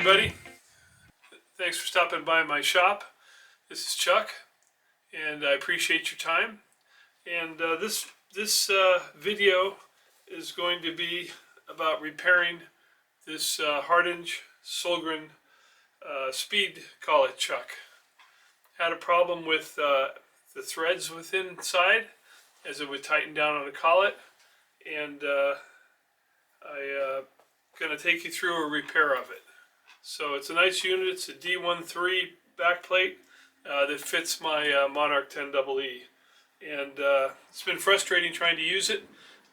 everybody. Thanks for stopping by my shop. This is Chuck, and I appreciate your time. And this video is going to be about repairing this Hardinge Sjogren Speed Chuck. Had a problem with the threads within inside as it would tighten down on a collet, and I'm going to take you through a repair of it. So it's a nice unit. It's a D13 backplate that fits my Monarch 10EE, and it's been frustrating trying to use it.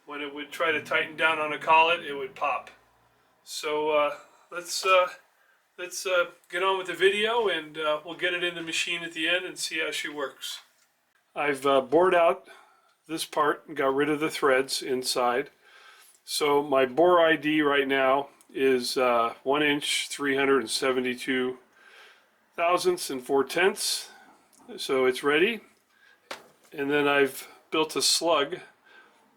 When it would try to tighten down on a collet, it would pop. So let's get on with the video, and we'll get it in the machine at the end and see how she works. I've bored out this part and got rid of the threads inside. So my bore ID right now is 1 inch 372 thousandths and 4/10. So it's ready. And then I've built a slug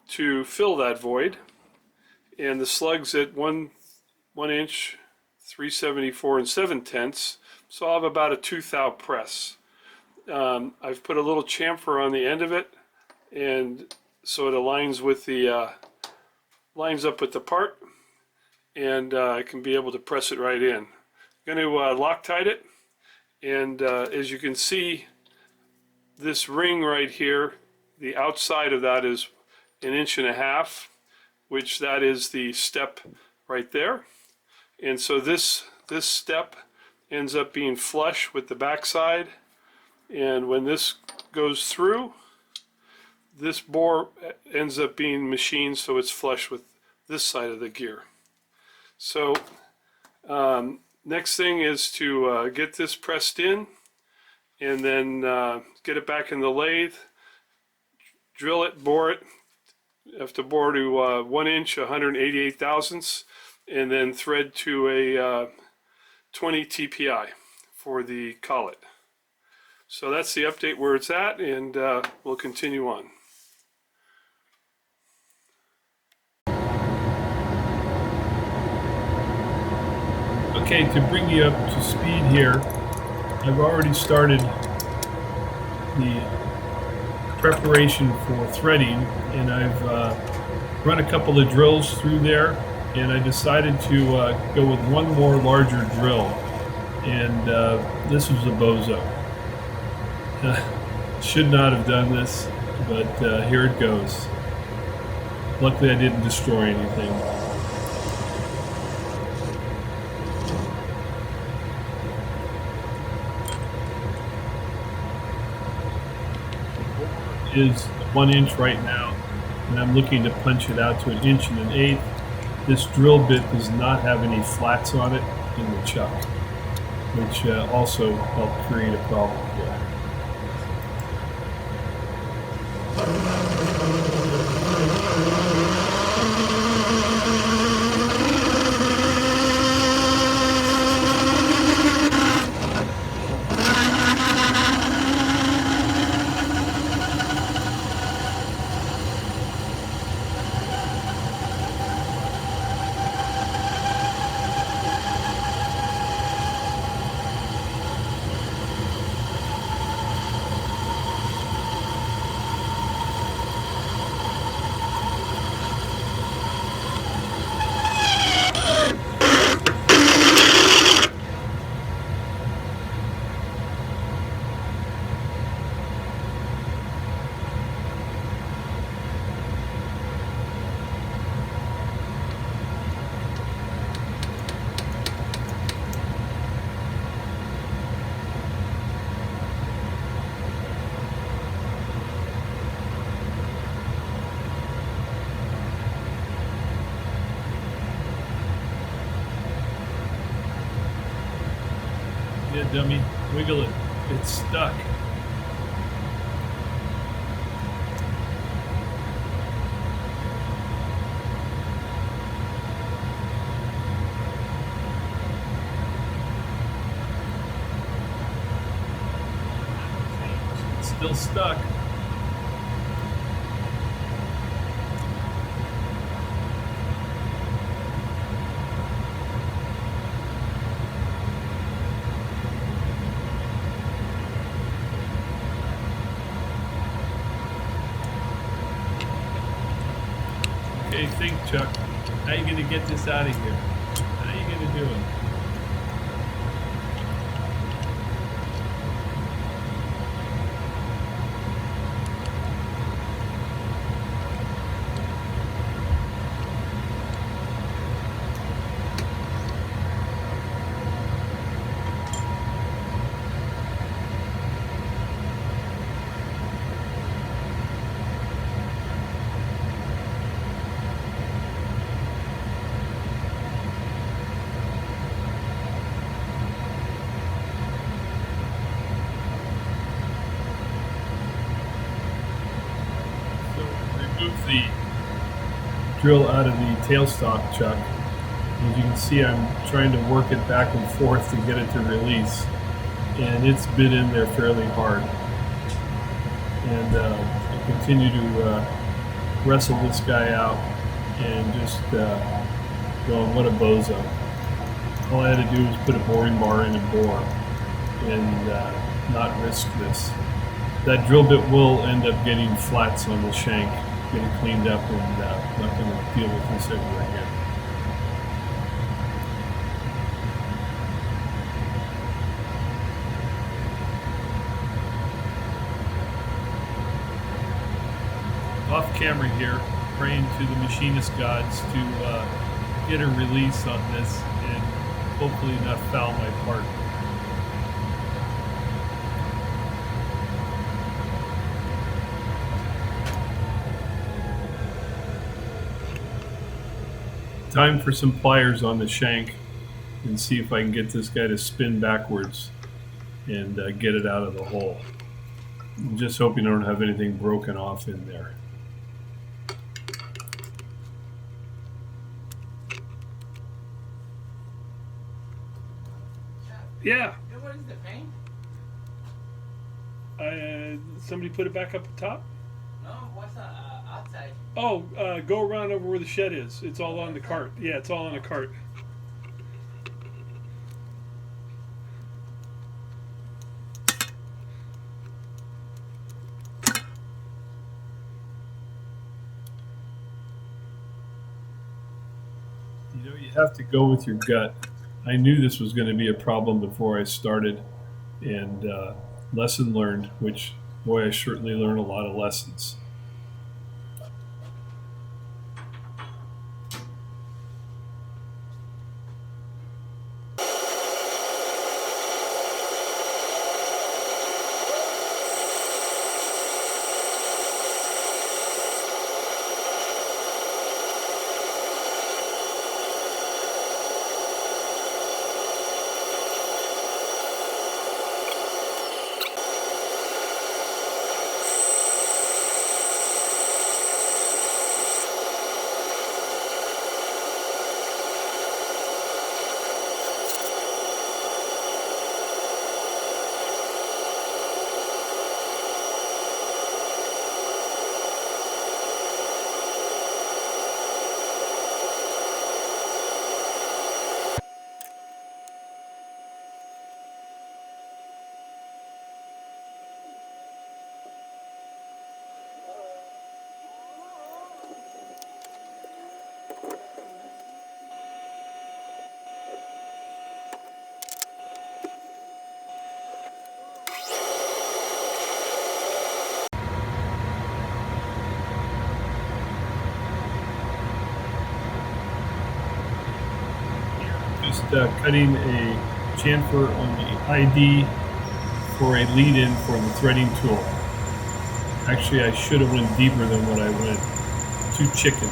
to fill that void. And the slug's at 1 inch 374 7/10. So I'll have about a 2 thou press. I've put a little chamfer on the end of it, and so it aligns with the lines up with the part, and I can be able to press it right in. I'm going to Loctite it, and as you can see, this ring right here, the outside of that is 1.5 inches, which that is the step right there. And so this step ends up being flush with the backside, and when this goes through, this bore ends up being machined so it's flush with this side of the gear. So next thing is to get this pressed in, and then get it back in the lathe, drill it, bore it. You have to bore to 1 inch 188 thousandths, and then thread to a 20 TPI for the collet. So that's the update where it's at, and we'll continue on. Okay, to bring you up to speed here, I've already started the preparation for threading, and I've run a couple of drills through there, and I decided to go with one more larger drill, and this was a bozo. Should not have done this, but here it goes. Luckily I didn't destroy anything. Is 1 inch right now, and I'm looking to punch it out to 1 1/8 inches. This drill bit does not have any flats on it in the chuck, which also helped create a problem here. Yeah, dummy, wiggle it. It's stuck. It's still stuck. Okay, think, Chuck. How you gonna get this out of here? How you gonna do it? Remove the drill out of the tailstock, Chuck. As you can see, I'm trying to work it back and forth to get it to release, and it's bit in there fairly hard. And I continue to wrestle this guy out and just going, what a bozo. All I had to do was put a boring bar in and bore and not risk this. That drill bit will end up getting flats on the shank, get it cleaned up, and not going to deal with this ever again. Off camera here, praying to the machinist gods to get a release on this and hopefully not foul my part. Time for some pliers on the shank and see if I can get this guy to spin backwards and get it out of the hole. I'm just hoping I don't have anything broken off in there. Yeah. What is the paint? Somebody put it back up the top? No, what's outside? Oh, go around over where the shed is. It's all on the cart. Yeah, it's all on the cart. You know, you have to go with your gut. I knew this was going to be a problem before I started, and lesson learned, which, boy, I certainly learned a lot of lessons. Just cutting a chamfer on the ID for a lead-in for the threading tool. Actually, I should have went deeper than what I went. Too chicken.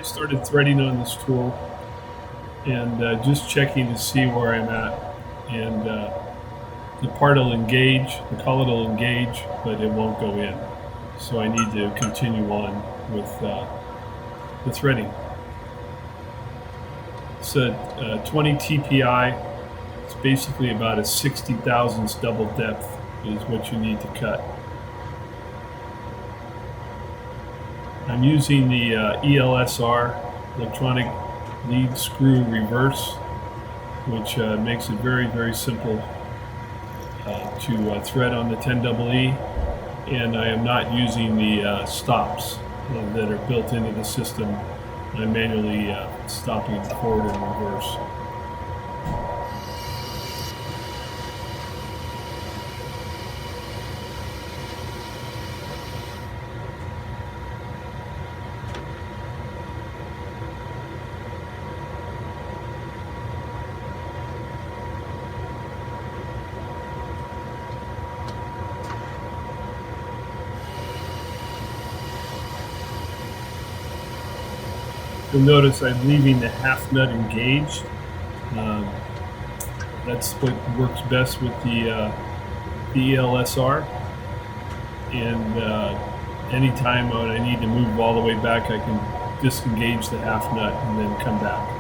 Started threading on this tool and just checking to see where I'm at, and the part will engage, the collet will engage, but it won't go in. so I need to continue on with the threading. It's a 20 TPI. It's basically about a 60 thousandths double depth is what you need to cut. I'm using the ELSR, electronic lead screw reverse, which makes it very, very simple to thread on the 10EE, and I am not using the stops that are built into the system. I'm manually stopping forward and reverse. You'll notice I'm leaving the half nut engaged. That's what works best with the ELSR. And anytime when I need to move all the way back, I can disengage the half nut and then come back.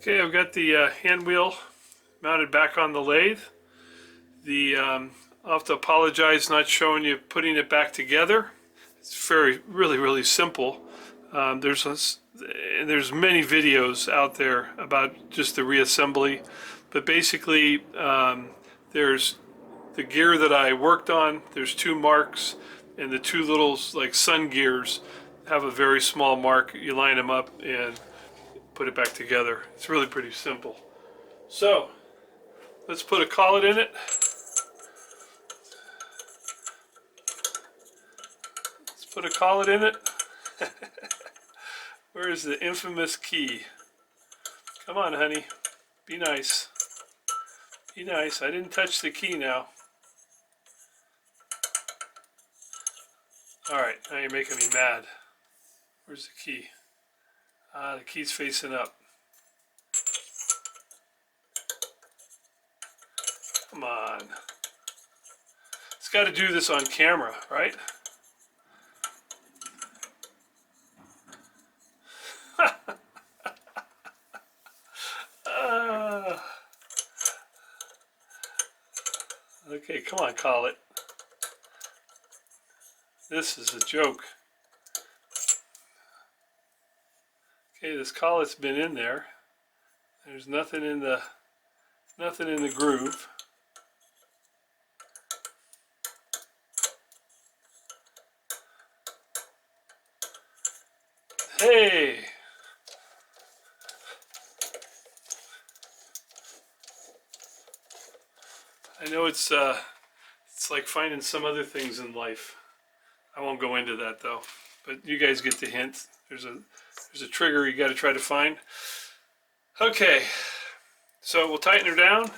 Okay, I've got the hand wheel mounted back on the lathe. I'll have to apologize not showing you putting it back together. It's really simple. There's many videos out there about just the reassembly, but basically there's the gear that I worked on. There's two marks, and the two little like sun gears have a very small mark. You line them up and put it back together. It's really pretty simple. So let's put a collet in it. Let's put a collet in it. Where is the infamous key? Come on, honey. Be nice. Be nice. I didn't touch the key now. Alright, now you're making me mad. Where's the key? The key's facing up. Come on. It's got to do this on camera, right? Okay, come on, collet. This is a joke. Okay, this collet's been in there. There's nothing in the groove. Hey! I know it's like finding some other things in life. I won't go into that though, but you guys get the hint. There's a trigger you got to try to find. Okay, so we'll tighten her down,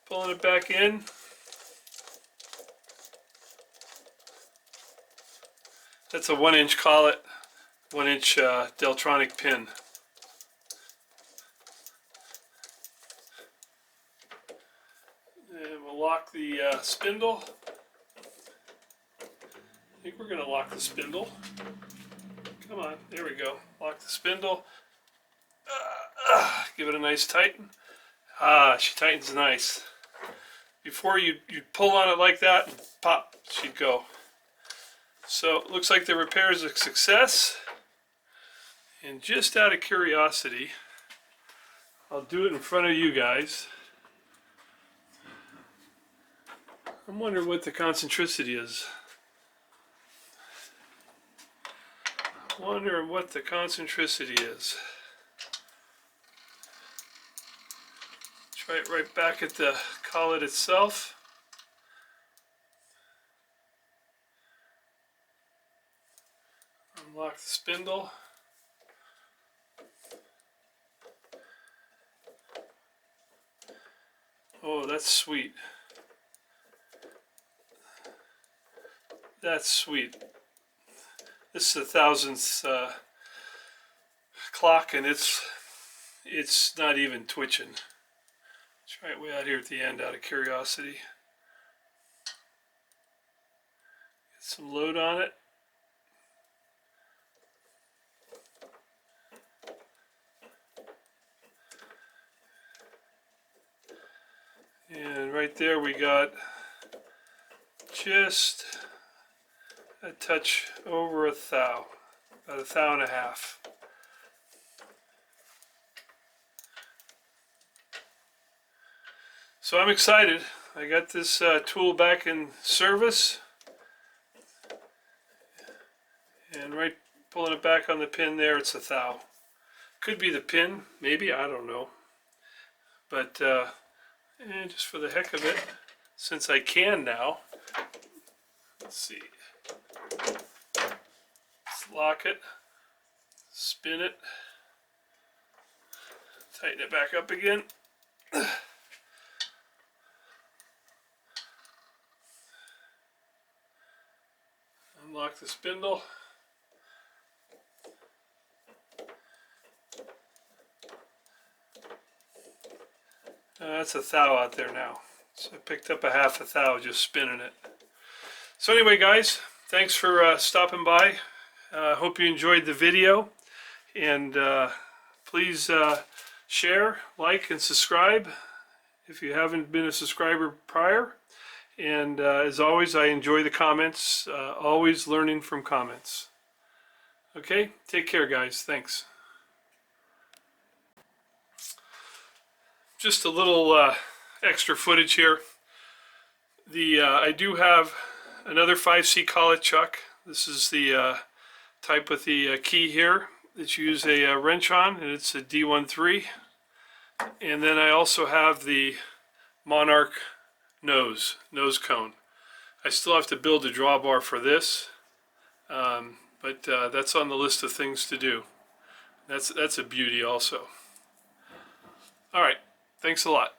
pulling it back in. That's a 1-inch collet, 1-inch Deltronic pin. And we'll lock the spindle. I think we're going to lock the spindle. Come on, there we go. Lock the spindle. Give it a nice tighten. She tightens nice. Before you pull on it like that, and pop, she'd go. So it looks like the repair is a success. And just out of curiosity, I'll do it in front of you guys. I'm wondering what the concentricity is. Wondering what the concentricity is. Try it right back at the collet itself. Unlock the spindle. Oh, that's sweet. That's sweet. This is the 1000th clock, and it's not even twitching. Try it way out here at the end, out of curiosity. Get some load on it. And right there we got just a touch over a thou, about a thou and a half. So I'm excited. I got this tool back in service, and right pulling it back on the pin there, it's a thou. Could be the pin, maybe, I don't know. But just for the heck of it, since I can now, let's see. Let's lock it, spin it, tighten it back up again. Unlock the spindle. That's a thou out there now. So I picked up a half a thou just spinning it. So anyway, guys, thanks for stopping by. Hope you enjoyed the video, and please share, like, and subscribe if you haven't been a subscriber prior. And as always, I enjoy the comments, always learning from comments. Okay, take care, guys. Thanks. Just a little extra footage here. I do have another 5C collet chuck. This is the type with the key here that you use a wrench on, and it's a D13. And then I also have the Monarch nose cone. I still have to build a drawbar for this, but that's on the list of things to do. That's a beauty also. All right, thanks a lot.